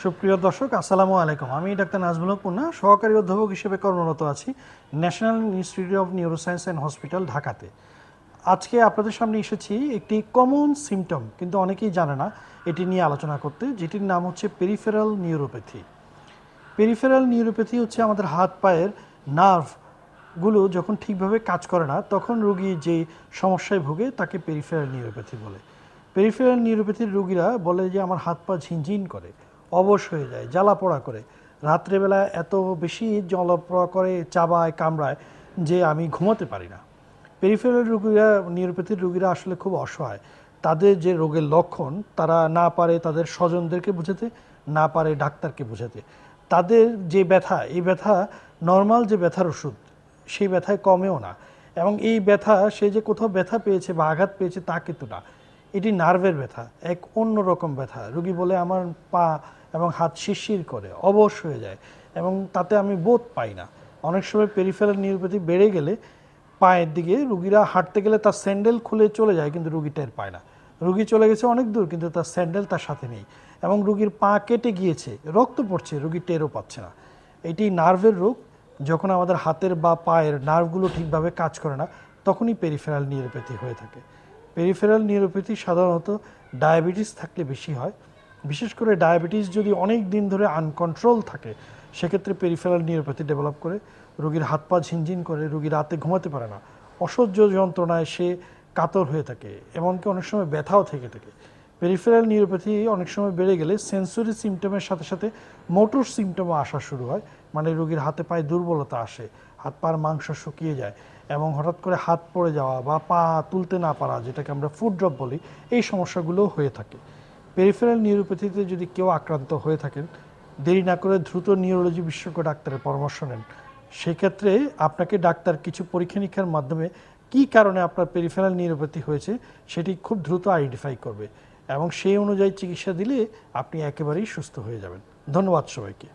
সুপ্রিয় দর্শক, আসসালামু আলাইকুম। আমি ডাক্তার নাজমুল হক মুন্না, সহকারী অধ্যাপক হিসেবে কর্মরত আছি national institute of neuroscience and hospital, ঢাকাতে। আজকে আপনাদের সামনে এসেছি একটি কমন সিমটম, কিন্তু অনেকেই জানে না, এটি নিয়ে আলোচনা করতে, যেটির নাম হচ্ছে পেরিফেরাল নিউরোপ্যাথি। পেরিফেরাল নিউরোপ্যাথি হচ্ছে আমাদের হাত পায়ের নার্ভগুলো যখন ঠিকভাবে কাজ করে না, তখন রোগী যে সমস্যায় ভোগে তাকে পেরিফেরাল নিউরোপ্যাথি বলে। পেরিফেরাল নিউরোপ্যাথির রোগীরা বলে যে আমার হাত পা ঝিনঝিন করে, অবশ হয়ে যায়, জ্বালাপোড়া করে, রাত্রেবেলা এত বেশি জ্বালাপোড়া করে, চাবায় কামড়ায় যে আমি ঘুমাতে পারি না। পেরিফেরাল রোগীরা, নিউরোপ্যাথির রোগীরা আসলে খুব অসহায়। তাদের যে রোগের লক্ষণ, তারা না পারে তাদের স্বজনদেরকে বোঝাতে, না পারে ডাক্তারকে বোঝাতে। তাদের যে ব্যথা, এই ব্যথা নর্মাল যে ব্যথার ওষুধ, সেই ব্যথায় কমেও না। এবং এই ব্যথা, সে যে কোথাও ব্যথা পেয়েছে বা আঘাত পেয়েছে তা কিন্তু না, এটি নার্ভের ব্যথা, এক অন্য রকম ব্যথা। রোগী বলে আমার পা এবং হাত শিরশির করে, অবশ হয়ে যায়, এবং তাতে আমি বোধ পাই না। অনেক সময় পেরিফেরাল নিউরোপ্যাথি বেড়ে গেলে পায়ের দিকে রুগীরা হাঁটতে গেলে তার স্যান্ডেল খুলে চলে যায়, কিন্তু রুগী টের পায় না। রুগী চলে গেছে অনেক দূর, কিন্তু তার স্যান্ডেল তার সাথে নেই, এবং রুগীর পা কেটে গিয়েছে, রক্ত পড়ছে, রুগী টেরও পাচ্ছে না। এটি নার্ভের রোগ। যখন আমাদের হাতের বা পায়ের নার্ভগুলো ঠিকভাবে কাজ করে না, তখনই পেরিফেরাল নিউরোপ্যাথি হয়ে থাকে। পেরিফেরাল নিউরোপ্যাথি সাধারণত ডায়াবেটিস থাকলে বেশি হয়। বিশেষ করে ডায়াবেটিস যদি অনেক দিন ধরে আনকন্ট্রোল থাকে, সেক্ষেত্রে পেরিফেরাল নিউরোপ্যাথি ডেভেলপ করে, রোগীর হাত পা ঝিনঝিন করে, রোগী রাতে ঘুমাতে পারে না, অসহ্য যন্ত্রণায় সে কাতর হয়ে থাকে, এমনকি অনেক সময় ব্যথাও থেকে থাকে। পেরিফেরাল নিউরোপ্যাথি অনেক সময় বেড়ে গেলে সেন্সরি সিমটমের সাথে সাথে মোটর সিমটমও আসা শুরু হয়। মানে রোগীর হাতে পায়ে দুর্বলতা আসে, হাত পায়ের মাংস শুকিয়ে যায়, এবং হঠাৎ করে হাত পড়ে যাওয়া বা পা তুলতে না পারা, যেটাকে আমরা ফুট ড্রপ বলি, এই সমস্যাগুলো হয়ে থাকে। পেরিফেরাল নিউরোপ্যাথিতে যদি কেউ আক্রান্ত হয়ে থাকেন, দেরি না করে দ্রুত নিউরোলজি বিশেষজ্ঞ ডাক্তারের পরামর্শ নেন। সেক্ষেত্রে আপনাকে ডাক্তার কিছু পরীক্ষা নিরীক্ষার মাধ্যমে কী কারণে আপনার পেরিফেরাল নিউরোপ্যাথি হয়েছে সেটি খুব দ্রুত আইডেন্টিফাই করবে, এবং সেই অনুযায়ী চিকিৎসা দিলে আপনি একেবারেই সুস্থ হয়ে যাবেন। ধন্যবাদ সবাইকে।